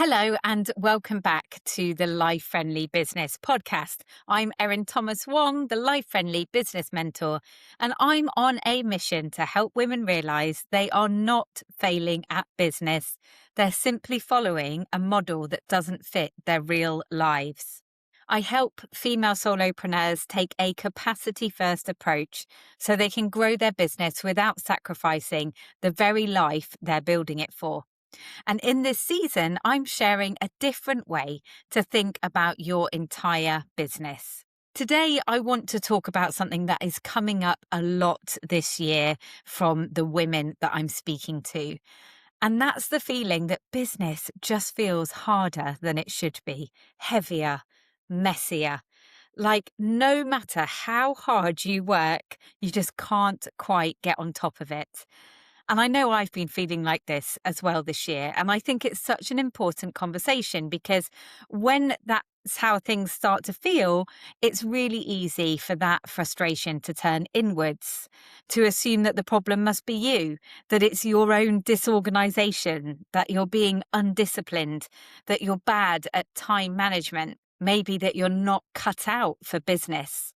Hello and welcome back to the Life Friendly Business Podcast. I'm Erin Thomas Wong, the Life Friendly Business Mentor, and I'm on a mission to help women realize they are not failing at business. They're simply following a model that doesn't fit their real lives. I help female solopreneurs take a capacity first approach so they can grow their business without sacrificing the very life they're building it for. And in this season, I'm sharing a different way to think about your entire business. Today, I want to talk about something that is coming up a lot this year from the women that I'm speaking to. And that's the feeling that business just feels harder than it should be, heavier, messier. Like no matter how hard you work, you just can't quite get on top of it. And I know I've been feeling like this as well this year. And I think it's such an important conversation because when that's how things start to feel, it's really easy for that frustration to turn inwards, to assume that the problem must be you, that it's your own disorganization, that you're being undisciplined, that you're bad at time management, maybe that you're not cut out for business.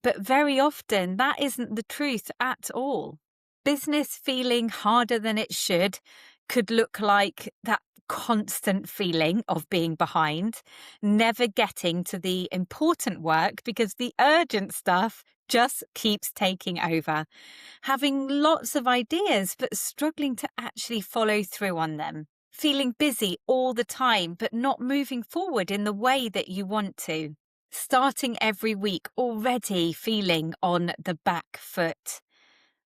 But very often that isn't the truth at all. Business feeling harder than it should could look like that constant feeling of being behind, never getting to the important work because the urgent stuff just keeps taking over, having lots of ideas but struggling to actually follow through on them, feeling busy all the time but not moving forward in the way that you want to, starting every week already feeling on the back foot.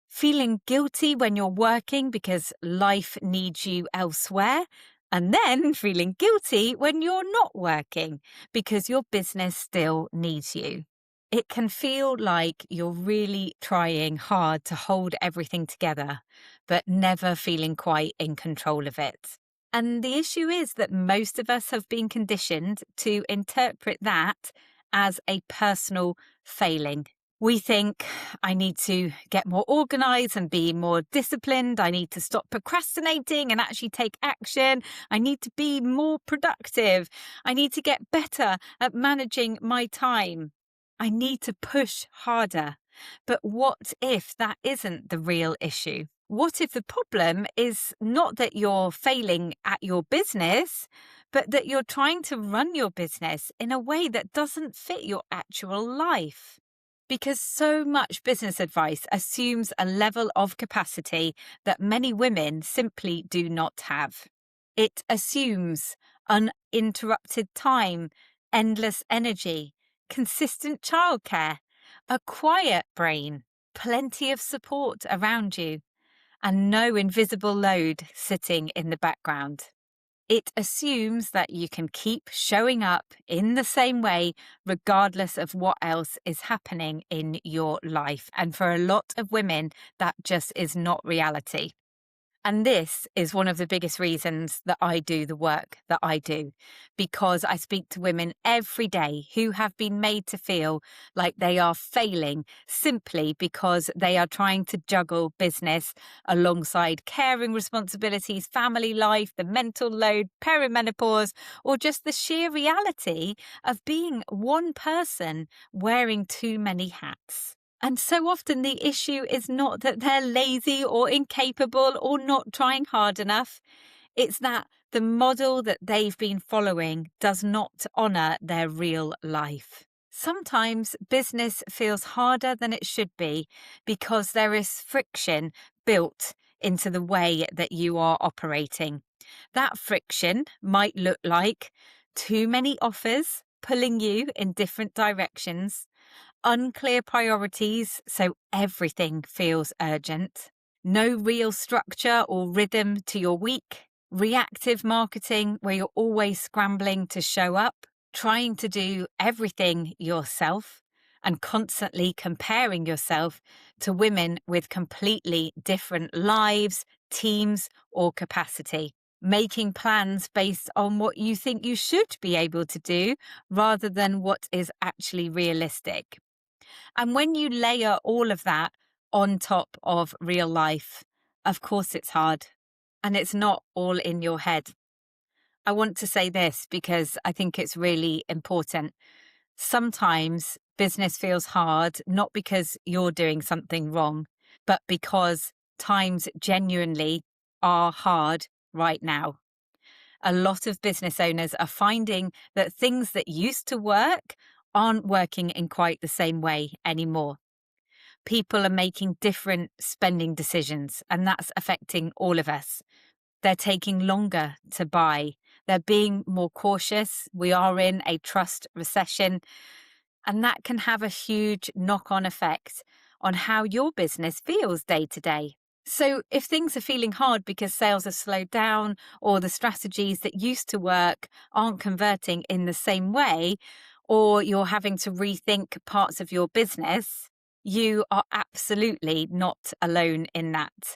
Feeling guilty when you're working because life needs you elsewhere, and then feeling guilty when you're not working because your business still needs you. It can feel like you're really trying hard to hold everything together, but never feeling quite in control of it. And the issue is that most of us have been conditioned to interpret that as a personal failing. We think, I need to get more organized and be more disciplined. I need to stop procrastinating and actually take action. I need to be more productive. I need to get better at managing my time. I need to push harder. But what if that isn't the real issue? What if the problem is not that you're failing at your business, but that you're trying to run your business in a way that doesn't fit your actual life? Because so much business advice assumes a level of capacity that many women simply do not have. It assumes uninterrupted time, endless energy, consistent childcare, a quiet brain, plenty of support around you, and no invisible load sitting in the background. It assumes that you can keep showing up in the same way, regardless of what else is happening in your life. And for a lot of women, that just is not reality. And this is one of the biggest reasons that I do the work that I do, because I speak to women every day who have been made to feel like they are failing simply because they are trying to juggle business alongside caring responsibilities, family life, the mental load, perimenopause, or just the sheer reality of being one person wearing too many hats. And so often the issue is not that they're lazy or incapable or not trying hard enough. It's that the model that they've been following does not honour their real life. Sometimes business feels harder than it should be because there is friction built into the way that you are operating. That friction might look like too many offers pulling you in different directions, unclear priorities, so everything feels urgent, no real structure or rhythm to your week, reactive marketing where you're always scrambling to show up, trying to do everything yourself, and constantly comparing yourself to women with completely different lives, teams, or capacity. Making plans based on what you think you should be able to do rather than what is actually realistic. And when you layer all of that on top of real life, of course it's hard and it's not all in your head. I want to say this because I think it's really important. Sometimes business feels hard, not because you're doing something wrong, but because times genuinely are hard right now. A lot of business owners are finding that things that used to work aren't working in quite the same way anymore. People are making different spending decisions, and that's affecting all of us. They're taking longer to buy. They're being more cautious. We are in a trust recession, and that can have a huge knock-on effect on how your business feels day to day. So if things are feeling hard because sales have slowed down or the strategies that used to work aren't converting in the same way, or you're having to rethink parts of your business, you are absolutely not alone in that.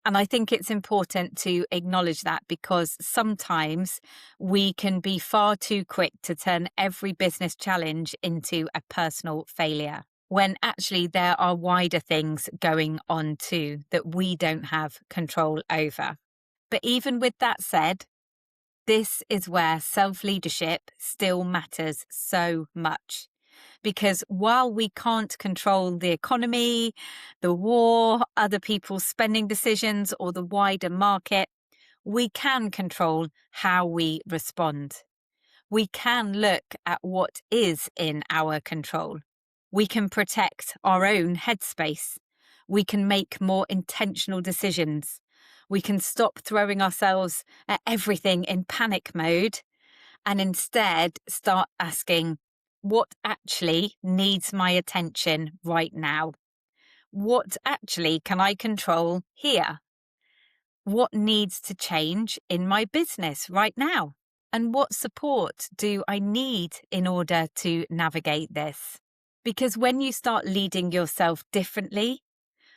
And I think it's important to acknowledge that, because sometimes we can be far too quick to turn every business challenge into a personal failure, when actually there are wider things going on too that we don't have control over. But even with that said, this is where self-leadership still matters so much. Because while we can't control the economy, the war, other people's spending decisions, or the wider market, we can control how we respond. We can look at what is in our control. We can protect our own headspace. We can make more intentional decisions. We can stop throwing ourselves at everything in panic mode and instead start asking, what actually needs my attention right now? What actually can I control here? What needs to change in my business right now? And what support do I need in order to navigate this? Because when you start leading yourself differently,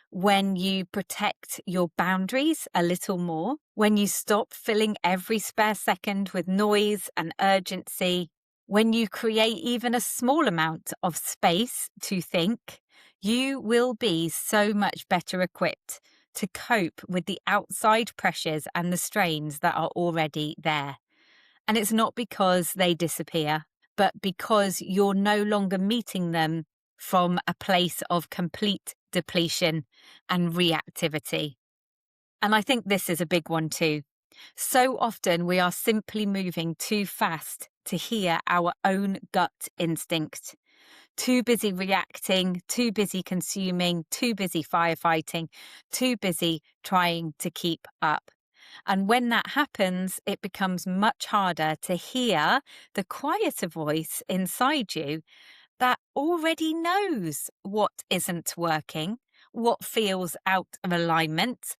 when you protect your boundaries a little more, when you stop filling every spare second with noise and urgency, when you create even a small amount of space to think, you will be so much better equipped to cope with the outside pressures and the strains that are already there. And it's not because they disappear, but because you're no longer meeting them from a place of complete depletion and reactivity. And I think this is a big one too. So often we are simply moving too fast to hear our own gut instinct. Too busy reacting, too busy consuming, too busy firefighting, too busy trying to keep up. And when that happens, it becomes much harder to hear the quieter voice inside you that already knows what isn't working, what feels out of alignment,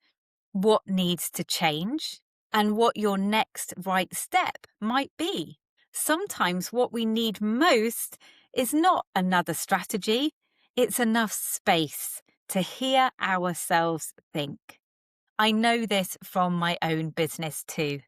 what needs to change, and what your next right step might be. Sometimes what we need most is not another strategy, it's enough space to hear ourselves think. I know this from my own business too.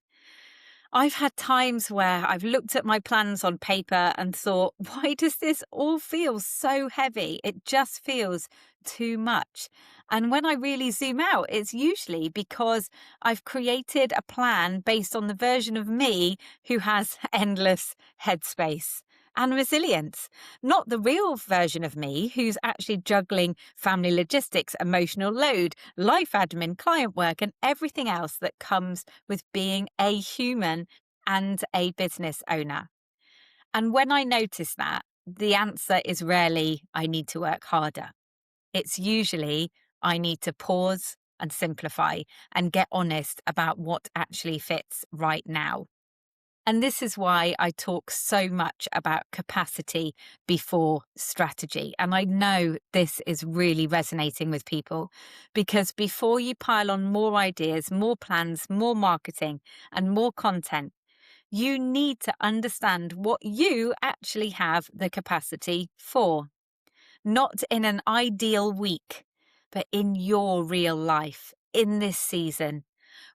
I've had times where I've looked at my plans on paper and thought, why does this all feel so heavy? It just feels too much. And when I really zoom out, it's usually because I've created a plan based on the version of me who has endless headspace and resilience, not the real version of me who's actually juggling family logistics, emotional load, life admin, client work, and everything else that comes with being a human and a business owner. And when I notice that, the answer is rarely, I need to work harder. It's usually, I need to pause and simplify and get honest about what actually fits right now. And this is why I talk so much about capacity before strategy. And I know this is really resonating with people, because before you pile on more ideas, more plans, more marketing, and more content, you need to understand what you actually have the capacity for. Not in an ideal week, but in your real life, in this season,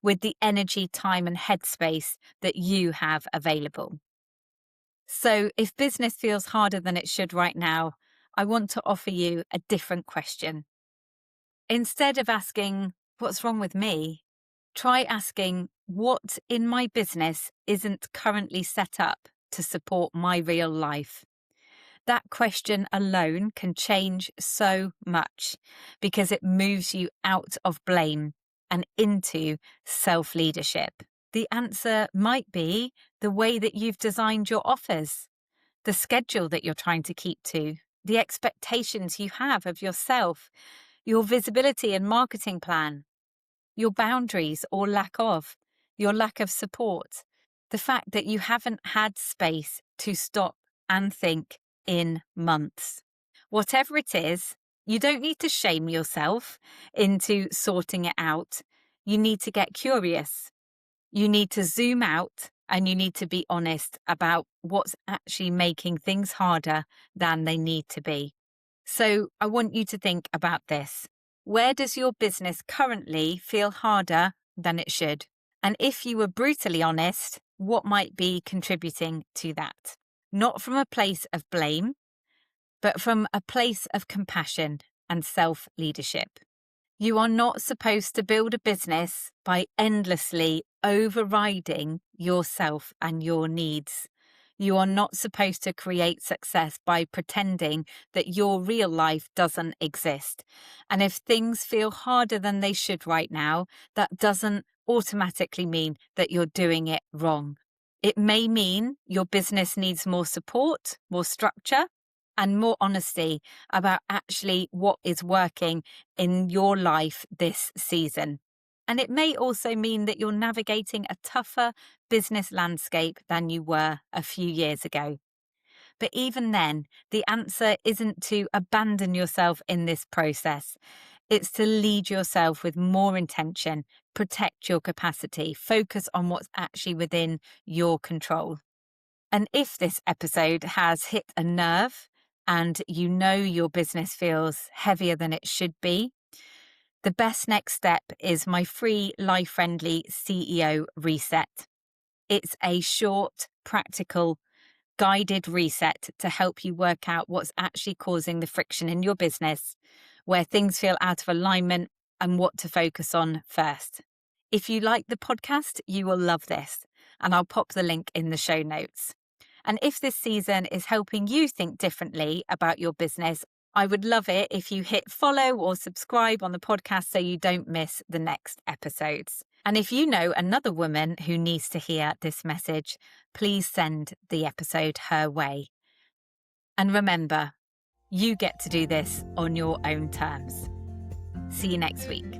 with the energy, time, and headspace that you have available. So if business feels harder than it should right now, I want to offer you a different question. Instead of asking, what's wrong with me? Try asking, what in my business isn't currently set up to support my real life? That question alone can change so much because it moves you out of blame and into self-leadership. The answer might be the way that you've designed your offers, the schedule that you're trying to keep to, the expectations you have of yourself, your visibility and marketing plan, your boundaries or lack of, your lack of support, the fact that you haven't had space to stop and think in months. Whatever it is, you don't need to shame yourself into sorting it out. You need to get curious. You need to zoom out and you need to be honest about what's actually making things harder than they need to be. So I want you to think about this. Where does your business currently feel harder than it should? And if you were brutally honest, what might be contributing to that? Not from a place of blame, but from a place of compassion and self-leadership. You are not supposed to build a business by endlessly overriding yourself and your needs. You are not supposed to create success by pretending that your real life doesn't exist. And if things feel harder than they should right now, that doesn't automatically mean that you're doing it wrong. It may mean your business needs more support, more structure, and more honesty about actually what is working in your life this season. And it may also mean that you're navigating a tougher business landscape than you were a few years ago. But even then, the answer isn't to abandon yourself in this process. It's to lead yourself with more intention, protect your capacity, focus on what's actually within your control. And if this episode has hit a nerve and you know your business feels heavier than it should be, the best next step is my free life-friendly CEO reset. It's a short, practical, guided reset to help you work out what's actually causing the friction in your business, where things feel out of alignment, and what to focus on first. If you like the podcast, you will love this, and I'll pop the link in the show notes. And if this season is helping you think differently about your business, I would love it if you hit follow or subscribe on the podcast so you don't miss the next episodes. And if you know another woman who needs to hear this message, please send the episode her way. And remember, you get to do this on your own terms. See you next week.